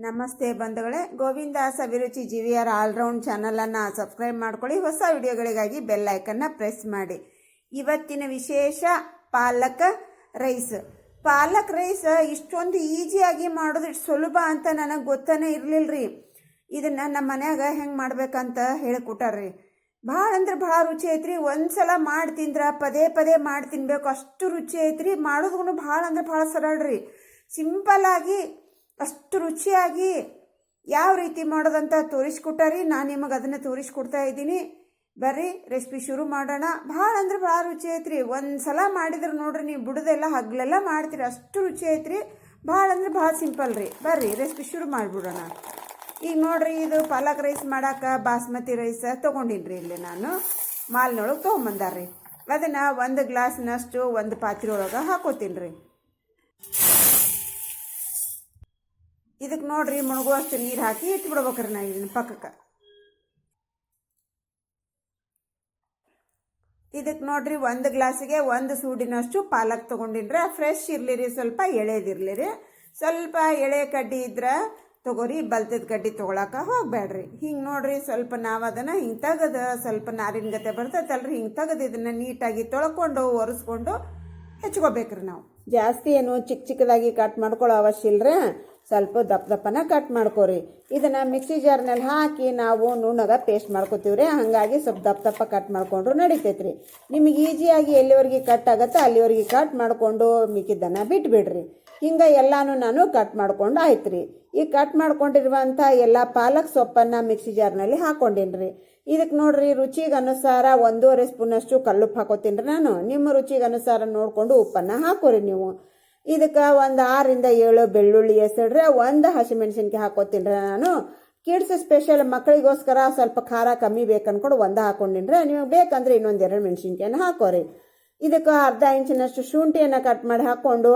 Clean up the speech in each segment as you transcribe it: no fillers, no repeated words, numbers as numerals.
ನಮಸ್ತೆ ಬಂಧುಗಳೇ, ಗೋವಿಂದಾಸ ಅಭಿರುಚಿ GVR ಆಲ್ರೌಂಡ್ ಚಾನಲನ್ನು ಸಬ್ಸ್ಕ್ರೈಬ್ ಮಾಡ್ಕೊಳ್ಳಿ. ಹೊಸ ವಿಡಿಯೋಗಳಿಗಾಗಿ ಬೆಲ್ ಐಕನ್ನ ಪ್ರೆಸ್ ಮಾಡಿ. ಇವತ್ತಿನ ವಿಶೇಷ ಪಾಲಕ್ ರೈಸ್. ಪಾಲಕ್ ರೈಸ್ ಇಷ್ಟೊಂದು ಈಸಿಯಾಗಿ ಮಾಡೋದು ಇಷ್ಟು ಸುಲಭ ಅಂತ ನನಗೆ ಗೊತ್ತಾನೆ ಇರಲಿಲ್ಲ ರೀ. ಇದನ್ನು ನಮ್ಮ ಮನ್ಯಾಗ ಹೆಂಗೆ ಮಾಡ್ಬೇಕಂತ ಹೇಳಿಕೊಟ್ಟಾರ್ರಿ. ಭಾಳ ಅಂದ್ರೆ ಭಾಳ ರುಚಿ ಐತ್ರಿ. ಒಂದ್ಸಲ ಮಾಡಿ ತಿಂದ್ರೆ ಪದೇ ಪದೇ ಮಾಡಿ ತಿನ್ಬೇಕು, ಅಷ್ಟು ರುಚಿ ಐತ್ರಿ. ಮಾಡೋದು ಭಾಳ ಅಂದ್ರೆ ಭಾಳ ಸರಳ ರೀ. ಸಿಂಪಲ್ಲಾಗಿ ಅಷ್ಟು ರುಚಿಯಾಗಿ ಯಾವ ರೀತಿ ಮಾಡೋದಂತ ತೋರಿಸ್ಕೊಟ್ಟಾರಿ. ನಾನು ನಿಮಗೆ ಅದನ್ನು ತೋರಿಸ್ಕೊಡ್ತಾ ಇದ್ದೀನಿ. ಬರ್ರಿ ರೆಸಿಪಿ ಶುರು ಮಾಡೋಣ. ಭಾಳ ಅಂದ್ರೆ ಭಾಳ ರುಚಿ ಐತ್ರಿ. ಒಂದು ಸಲ ಮಾಡಿದ್ರೆ ನೋಡ್ರಿ, ನೀವು ಬಿಡೋದೆಲ್ಲ ಹಗ್ಲೆಲ್ಲ ಮಾಡ್ತೀರಿ, ಅಷ್ಟು ರುಚಿ ಐತ್ರಿ. ಭಾಳ ಅಂದ್ರೆ ಭಾಳ ಸಿಂಪಲ್ ರೀ. ಬರ್ರಿ ರೆಸಿಪಿ ಶುರು ಮಾಡಿಬಿಡೋಣ. ಈಗ ನೋಡ್ರಿ, ಇದು ಪಾಲಕ್ ರೈಸ್ ಮಾಡೋಕೆ ಬಾಸ್ಮತಿ ರೈಸ್ ತೊಗೊಂಡಿನ್ರಿ. ಇಲ್ಲಿ ನಾನು ಮಾಲ್ನೊಳಗೆ ತೊಗೊಂಬಂದಾರ್ರಿ. ಅದನ್ನು ಒಂದು ಗ್ಲಾಸ್ನಷ್ಟು ಒಂದು ಪಾತ್ರೆ ಒಳಗೆ ಹಾಕೋತೀನಿ ರೀ. ಇದಕ್ಕೆ ನೋಡ್ರಿ ಮುಳುಗುವಷ್ಟು ನೀರು ಹಾಕಿ ಇಟ್ಬಿಡ್ಬೇಕ್ರಿ. ನಾ ಇದನ್ನ ಪಕ್ಕಕ್ಕೆ. ಇದಕ್ಕೆ ನೋಡ್ರಿ ಒಂದು ಗ್ಲಾಸಿಗೆ ಒಂದು ಸೂಡಿನಷ್ಟು ಪಾಲಕ್ ತೊಗೊಂಡಿನ್ರಿ. ಫ್ರೆಶ್ ಇರಲಿ ರೀ, ಸ್ವಲ್ಪ ಎಳೆದಿರಲಿ ರೀ. ಸ್ವಲ್ಪ ಎಳೆ ಕಡ್ಡಿ ಇದ್ರೆ ತೊಗೋರಿ, ಬಲ್ತದ ಕಡ್ಡಿ ತೊಗೊಳಕ್ಕೆ ಹೋಗಬೇಡ್ರಿ. ಹಿಂಗೆ ನೋಡ್ರಿ, ಸ್ವಲ್ಪ ನಾವು ಅದನ್ನು ಹಿಂಗೆ ತೆಗೆದು, ಸ್ವಲ್ಪ ನಾರಿನ ಗತೆ ಬರ್ತೈತಲ್ರಿ, ಹಿಂಗೆ ತೆಗೆದು ಇದನ್ನು ನೀಟಾಗಿ ತೊಳ್ಕೊಂಡು ಒರೆಸ್ಕೊಂಡು ಹೆಚ್ಕೋಬೇಕ್ರಿ. ನಾವು ಜಾಸ್ತಿ ಏನು ಚಿಕ್ಕ ಚಿಕ್ಕದಾಗಿ ಕಟ್ ಮಾಡ್ಕೊಳ್ಳೋ ಅವಶ್ಯ ಇಲ್ಲರಿ. ಸ್ವಲ್ಪ ದಪ್ಪನ ಕಟ್ ಮಾಡ್ಕೋರಿ. ಇದನ್ನು ಮಿಕ್ಸಿ ಜಾರ್ನಲ್ಲಿ ಹಾಕಿ ನಾವು ನುಣ್ಣಗೆ ಪೇಸ್ಟ್ ಮಾಡ್ಕೋತೀವ್ರಿ. ಹಾಗಾಗಿ ಸ್ವಲ್ಪ ದಪ್ಪ ಕಟ್ ಮಾಡ್ಕೊಂಡ್ರು ನಡಿತೈತ್ರಿ. ನಿಮಗೆ ಈಸಿಯಾಗಿ ಎಲ್ಲಿವರೆಗೆ ಕಟ್ ಆಗುತ್ತೆ ಅಲ್ಲಿವರೆಗೆ ಕಟ್ ಮಾಡಿಕೊಂಡು ಮಿಕ್ಕಿದ್ದನ್ನು ಬಿಟ್ಬಿಡ್ರಿ. ಹಿಂಗೆ ಎಲ್ಲನೂ ನಾನು ಕಟ್ ಮಾಡ್ಕೊಂಡು ಆಯ್ತು ರೀ. ಈ ಕಟ್ ಮಾಡ್ಕೊಂಡಿರುವಂಥ ಎಲ್ಲ ಪಾಲಕ್ ಸೊಪ್ಪನ್ನು ಮಿಕ್ಸಿ ಜಾರ್ನಲ್ಲಿ ಹಾಕ್ಕೊಂಡಿನ್ರಿ. ಇದಕ್ಕೆ ನೋಡ್ರಿ, ರುಚಿಗೆ ಅನುಸಾರ 1.5 ಸ್ಪೂನಷ್ಟು ಕಲ್ಲುಪ್ಪು ಹಾಕೋತೀನಿ ರೀ ನಾನು. ನಿಮ್ಮ ರುಚಿಗೆ ಅನುಸಾರ ನೋಡಿಕೊಂಡು ಉಪ್ಪನ್ನು ಹಾಕೋರಿ ನೀವು. ಇದಕ್ಕೆ ಒಂದು 6 ರಿಂದ 7 ಬೆಳ್ಳುಳ್ಳಿ ಎಸಡ್ರೆ, ಒಂದು ಹಸಿಮೆಣಸಿನ್ಕಾಯಿ ಹಾಕೋತೀನಿ ರೀ ನಾನು. ಕಿಡ್ಸ್ ಸ್ಪೆಷಲ್ ಮಕ್ಕಳಿಗೋಸ್ಕರ ಸ್ವಲ್ಪ ಖಾರ ಕಮ್ಮಿ ಬೇಕನ್ಕೊಂಡು ಒಂದು ಹಾಕೊಂಡಿನ್ರಿ. ನಿಮಗೆ ಬೇಕಂದ್ರೆ ಇನ್ನೊಂದು 2 ಮೆಣಸಿನ್ಕಾಯಿನ ಹಾಕೋರಿ. ಇದಕ್ಕೆ ಅರ್ಧ ಇಂಚಿನಷ್ಟು ಶುಂಠಿಯನ್ನು ಕಟ್ ಮಾಡಿ ಹಾಕ್ಕೊಂಡು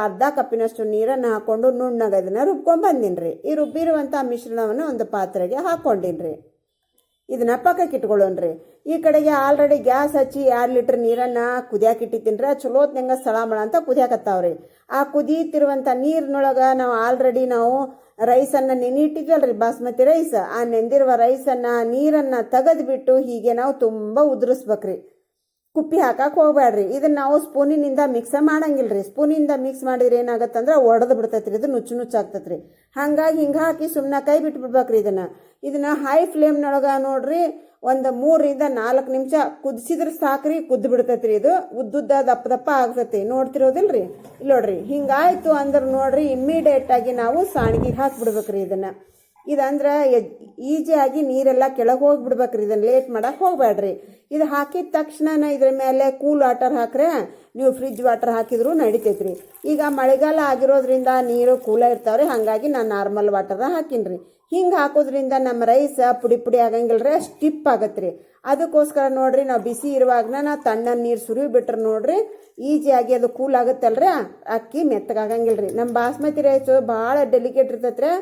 ಅರ್ಧ ಕಪ್ಪಿನಷ್ಟು ನೀರನ್ನು ಹಾಕ್ಕೊಂಡು ನುಣ್ಣಗೆ ಅದನ್ನು ರುಬ್ಕೊಂಡು ಬಂದಿನ್ರಿ. ಈ ರುಬ್ಬಿರುವಂಥ ಮಿಶ್ರಣವನ್ನು ಒಂದು ಪಾತ್ರೆಗೆ ಹಾಕ್ಕೊಂಡಿನ್ರಿ. ಇದನ್ನ ಪಕ್ಕಕ್ಕೆ ಇಟ್ಕೊಳ್ಳೋಣ್ರಿ. ಈ ಕಡೆಗೆ ಆಲ್ರೆಡಿ ಗ್ಯಾಸ್ ಹಚ್ಚಿ 2 ಲೀಟ್ರ್ ನೀರನ್ನು ಕುದಿಯಾಕೆ ಇಟ್ಟಿದ್ದೀನಿ. ಚಲೋತ್ನಂಗೆ ಸಳಮಳ ಅಂತ ಕುದಿಯಾಕತ್ತಾವ್ರಿ. ಆ ಕುದೀತಿರುವಂಥ ನೀರಿನೊಳಗೆ ನಾವು ರೈಸನ್ನು ನೆನಿಟ್ಟಿದ್ವಲ್ರಿ, ಬಾಸ್ಮತಿ ರೈಸ್. ಆ ನೆಂದಿರುವ ರೈಸನ್ನು ನೀರನ್ನು ತೆಗೆದುಬಿಟ್ಟು ಹೀಗೆ ನಾವು ತುಂಬ ಉದುರಿಸ್ಬೇಕ್ರಿ. ಕುಪ್ಪಿ ಹಾಕಕ್ಕೆ ಹೋಗ್ಬೇಡ್ರಿ. ಇದನ್ನು ನಾವು ಸ್ಪೂನಿನಿಂದ ಮಿಕ್ಸ್ ಮಾಡಂಗಿಲ್ರಿ. ಸ್ಪೂನಿಂದ ಮಿಕ್ಸ್ ಮಾಡಿದ್ರೆ ಏನಾಗತ್ತಂದ್ರೆ ಒಡೆದು ಬಿಡ್ತೈತ್ರಿ, ಇದು ನುಚ್ಚು ಆಗ್ತೈತ್ರಿ. ಹಾಗಾಗಿ ಹಿಂಗೆ ಹಾಕಿ ಸುಮ್ಮನೆ ಕೈ ಬಿಟ್ಬಿಡ್ಬೇಕ್ರಿ. ಇದನ್ನು ಹೈ ಫ್ಲೇಮ್ನೊಳಗೆ ನೋಡ್ರಿ ಒಂದು 3 ರಿಂದ 4 ನಿಮಿಷ ಕುದಿಸಿದ್ರೆ ಸಾಕ್ರಿ, ಕುದ್ದು ಬಿಡ್ತೈತ್ರಿ. ಇದು ಉದ್ದುದ್ದ ದಪ್ಪ ಆಗ್ತೈತಿ, ನೋಡ್ತಿರೋದಿಲ್ರಿ. ಇಲ್ಲಿ ನೋಡ್ರಿ, ಹಿಂಗಾಯ್ತು ಅಂದ್ರೆ ನೋಡ್ರಿ ಇಮ್ಮಿಡಿಯೇಟಾಗಿ ನಾವು ಸಾಣಿಗೆ ಹಾಕಿಬಿಡ್ಬೇಕ್ರಿ. ಇದಂದ್ರೆ ಈಜಿಯಾಗಿ ನೀರೆಲ್ಲ ಕೆಳಗೆ ಹೋಗ್ಬಿಡ್ಬೇಕ್ರಿ. ಇದನ್ನು ಲೇಟ್ ಮಾಡಕ್ಕೆ ಹೋಗ್ಬೇಡ್ರಿ. ಇದು ಹಾಕಿದ ತಕ್ಷಣ ಇದ್ರ ಮೇಲೆ ಕೂಲ್ ವಾಟರ್ ಹಾಕ್ರೆ, ನೀವು ಫ್ರಿಜ್ ವಾಟರ್ ಹಾಕಿದ್ರು ನಡಿತೈತ್ರಿ. ಈಗ ಮಳೆಗಾಲ ಆಗಿರೋದ್ರಿಂದ ನೀರು ಕೂಲ ಇರ್ತಾವ್ರಿ, ಹಾಗಾಗಿ ನಾನು ನಾರ್ಮಲ್ ವಾಟರ್ನ ಹಾಕಿನ್ರಿ. ಹಿಂಗೆ ಹಾಕೋದ್ರಿಂದ ನಮ್ಮ ರೈಸ್ ಪುಡಿ ಆಗಂಗಿಲ್ರಿ, ಸ್ಟಿಪ್ ಆಗತ್ರಿ. ಅದಕ್ಕೋಸ್ಕರ ನೋಡ್ರಿ, ನಾವು ಬಿಸಿ ಇರುವಾಗನ ನಾವು ತಣ್ಣನ ನೀರು ಸುರಿವಿ ಬಿಟ್ರೆ ನೋಡ್ರಿ ಈಜಿಯಾಗಿ ಅದು ಕೂಲ್ ಆಗುತ್ತಲ್ರಿ, ಅಕ್ಕಿ ಮೆತ್ತಗಾಗಂಗಿಲ್ರಿ. ನಮ್ಮ ಬಾಸ್ಮತಿ ರೈಸು ಭಾಳ ಡೆಲಿಕೇಟ್ ಇರ್ತೈತ್ರಿ,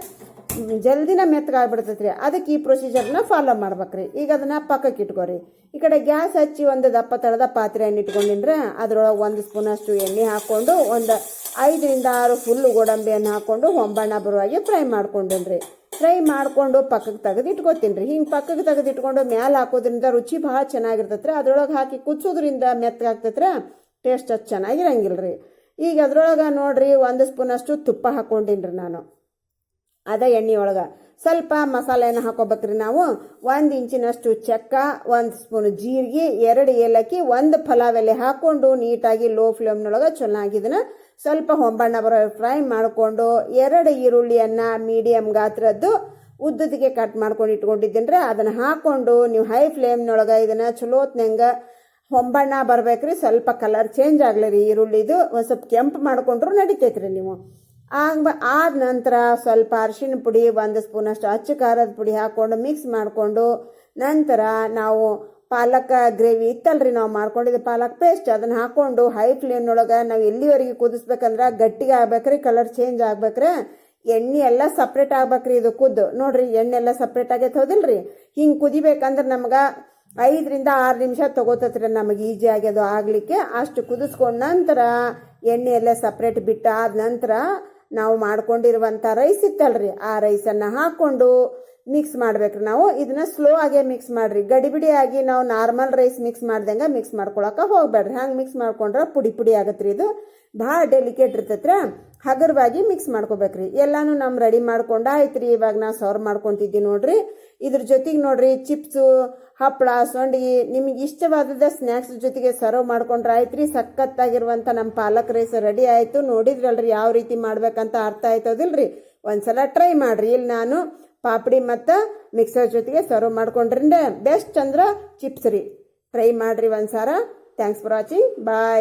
ಜಲ್ದಿನ ಮೆತ್ತಗಾಗ್ಬಿಡ್ತೈತ್ರಿ. ಅದಕ್ಕೆ ಈ ಪ್ರೊಸೀಜರ್ನ ಫಾಲೋ ಮಾಡ್ಬೇಕ್ರಿ. ಈಗ ಅದನ್ನು ಪಕ್ಕಕ್ಕೆ ಇಟ್ಕೋರಿ. ಈ ಕಡೆ ಗ್ಯಾಸ್ ಹಚ್ಚಿ ಒಂದು ದಪ್ಪ ತಳದ ಪಾತ್ರೆಯನ್ನು ಇಟ್ಕೊಂಡಿನ್ರೆ. ಅದ್ರೊಳಗೆ 1 ಸ್ಪೂನಷ್ಟು ಎಣ್ಣೆ ಹಾಕ್ಕೊಂಡು ಒಂದು 5 ರಿಂದ 6 ಫುಲ್ಲು ಗೋಡಂಬಿಯನ್ನು ಹಾಕ್ಕೊಂಡು ಹೊಂಬಣ್ಣ ಬರುವಾಗೆ ಫ್ರೈ ಮಾಡ್ಕೊಂಡೇನ್ರಿ. ಫ್ರೈ ಮಾಡಿಕೊಂಡು ಪಕ್ಕಕ್ಕೆ ತೆಗೆದು ಇಟ್ಕೊತೀನಿ ರೀ. ಹಿಂಗೆ ಪಕ್ಕಕ್ಕೆ ತೆಗೆದು ಇಟ್ಕೊಂಡು ಮ್ಯಾಲೆ ಹಾಕೋದ್ರಿಂದ ರುಚಿ ಭಾಳ ಚೆನ್ನಾಗಿರ್ತೈತ್ರಿ. ಅದ್ರೊಳಗೆ ಹಾಕಿ ಕುದಿಸೋದ್ರಿಂದ ಮೆತ್ತಗಾಗ್ತೈತ್ರಿ, ಟೇಸ್ಟ್ ಅಷ್ಟು ಚೆನ್ನಾಗಿರಂಗಿಲ್ರಿ. ಈಗ ಅದ್ರೊಳಗೆ ನೋಡ್ರಿ 1 ಸ್ಪೂನಷ್ಟು ತುಪ್ಪ ಹಾಕ್ಕೊಂಡಿನ್ರಿ ನಾನು. ಅದ ಎಣ್ಣೆ ಒಳಗೆ ಸ್ವಲ್ಪ ಮಸಾಲೆಯನ್ನು ಹಾಕೋಬೇಕ್ರಿ ನಾವು. 1 ಇಂಚಿನಷ್ಟು ಚಕ್ಕ, 1 ಸ್ಪೂನ್ ಜೀರಿಗೆ, 2 ಏಲಕ್ಕಿ, 1 ಪಲಾವ್ ಎಲೆ ಹಾಕ್ಕೊಂಡು ನೀಟಾಗಿ ಲೋ ಫ್ಲೇಮ್ನೊಳಗೆ ಚೆನ್ನಾಗಿದ್ದನ್ನ ಸ್ವಲ್ಪ ಹೊಂಬಣ್ಣ ಬರೋ ಫ್ರೈ ಮಾಡಿಕೊಂಡು 2 ಈರುಳ್ಳಿಯನ್ನು ಮೀಡಿಯಮ್ ಗಾತ್ರದ್ದು ಉದ್ದದಿಗೆ ಕಟ್ ಮಾಡ್ಕೊಂಡು ಇಟ್ಕೊಂಡಿದ್ದೀನಿ. ಅದನ್ನು ಹಾಕ್ಕೊಂಡು ನೀವು ಹೈ ಫ್ಲೇಮ್ನೊಳಗೆ ಇದನ್ನು ಚಲೋತ್ನಂಗೆ ಹೊಂಬಣ್ಣ ಬರ್ಬೇಕ್ರಿ. ಸ್ವಲ್ಪ ಕಲರ್ ಚೇಂಜ್ ಆಗಲಿ ರೀ ಈರುಳ್ಳಿದು. ಒಂದು ಸ್ವಲ್ಪ ಕೆಂಪು ಮಾಡ್ಕೊಂಡ್ರು ನಡಿತೈತ್ರಿ ನೀವು. ಆದ ನಂತರ ಸ್ವಲ್ಪ ಅರಿಶಿನ ಪುಡಿ, 1 ಸ್ಪೂನಷ್ಟು ಅಚ್ಚ ಖಾರದ ಪುಡಿ ಹಾಕ್ಕೊಂಡು ಮಿಕ್ಸ್ ಮಾಡಿಕೊಂಡು ನಂತರ ನಾವು ಪಾಲಕ್ ಗ್ರೇವಿ ಇತ್ತಲ್ರಿ, ನಾವು ಮಾಡ್ಕೊಂಡಿದ್ದ ಪಾಲಕ್ ಪೇಸ್ಟ್, ಅದನ್ನು ಹಾಕ್ಕೊಂಡು ಹೈ ಫ್ಲೇಮ್ನೊಳಗೆ ನಾವು ಎಲ್ಲಿವರೆಗೆ ಕುದಿಸ್ಬೇಕಂದ್ರೆ ಗಟ್ಟಿಗೆ ಆಗ್ಬೇಕ್ರಿ, ಕಲರ್ ಚೇಂಜ್ ಆಗ್ಬೇಕ್ರಿ. ಎಣ್ಣೆ ಎಲ್ಲ ಸಪ್ರೇಟ್ ಆಗ್ಬೇಕ್ರಿ. ಇದು ಕುದ್ದು ನೋಡ್ರಿ, ಎಣ್ಣೆ ಎಲ್ಲ ಸಪ್ರೇಟ್ ಆಗೈತೆ ಹೌದಿಲ್ರಿ. ಹಿಂಗೆ ಕುದಿಬೇಕಂದ್ರೆ ನಮ್ಗೆ 5 ರಿಂದ 6 ನಿಮಿಷ ತಗೋತತ್ರಿ ನಮಗೆ ಈಜಿಯಾಗಿ ಅದು ಆಗಲಿಕ್ಕೆ. ಅಷ್ಟು ಕುದಿಸ್ಕೊಂಡ ನಂತರ ಎಣ್ಣೆ ಎಲ್ಲ ಸಪ್ರೇಟ್ ಬಿಟ್ಟಾದ ನಂತರ ನಾವು ಮಾಡ್ಕೊಂಡಿರುವಂಥ ರೈಸ್ ಇತ್ತಲ್ರಿ ಆ ರೈಸನ್ನು ಹಾಕ್ಕೊಂಡು ಮಿಕ್ಸ್ ಮಾಡ್ಬೇಕ್ರಿ. ನಾವು ಇದನ್ನ ಸ್ಲೋ ಆಗೇ ಮಿಕ್ಸ್ ಮಾಡ್ರಿ, ಗಡಿಬಿಡಿ ಆಗಿ ನಾವು ನಾರ್ಮಲ್ ರೈಸ್ ಮಿಕ್ಸ್ ಮಾಡ್ದಂಗೆ ಮಿಕ್ಸ್ ಮಾಡ್ಕೊಳಕ್ಕೆ ಹೋಗ್ಬೇಡ್ರಿ. ಹಂಗೆ ಮಿಕ್ಸ್ ಮಾಡ್ಕೊಂಡ್ರೆ ಪುಡಿ ಆಗತ್ರಿ. ಇದು ಭಾಳ ಡೆಲಿಕೇಟ್ ಇರ್ತೈತ್ರಿ, ಹಗರವಾಗಿ ಮಿಕ್ಸ್ ಮಾಡ್ಕೋಬೇಕ್ರಿ. ಎಲ್ಲಾನು ನಮ್ಮ ರೆಡಿ ಮಾಡ್ಕೊಂಡ ಆಯ್ತ್ರಿ. ಇವಾಗ ನಾ ಸರ್ವ್ ಮಾಡ್ಕೊತಿದ್ದಿ ನೋಡ್ರಿ. ಇದ್ರ ಜೊತೆಗೆ ನೋಡ್ರಿ ಚಿಪ್ಸು, ಹಪ್ಪಳ, ಸಂಡಿಗೆ ನಿಮಗೆ ಇಷ್ಟವಾದ ಸ್ನ್ಯಾಕ್ಸ್ ಜೊತೆಗೆ ಸರ್ವ್ ಮಾಡ್ಕೊಂಡ್ರೆ ಆಯ್ತ್ರಿ. ಸಖತ್ತಾಗಿರುವಂಥ ನಮ್ಮ ಪಾಲಕ್ ರೈಸ್ ರೆಡಿ ಆಯಿತು. ನೋಡಿದ್ರಲ್ರಿ ಯಾವ ರೀತಿ ಮಾಡ್ಬೇಕಂತ ಅರ್ಥ ಆಯ್ತದಿಲ್ರಿ. ಒಂದ್ಸಲ ಟ್ರೈ ಮಾಡ್ರಿ. ಇಲ್ಲಿ ನಾನು ಪಾಪಡಿ ಮತ್ತು ಮಿಕ್ಸರ್ ಜೊತೆಗೆ ಸರ್ವ್ ಮಾಡ್ಕೊಂಡ್ರಿಂದ ಬೆಸ್ಟ್ ಅಂದ್ರೆ ಚಿಪ್ಸ್ ರೀ. ಟ್ರೈ ಮಾಡ್ರಿ ಒಂದ್ಸಾರ. Thanks for watching. ಬಾಯ್.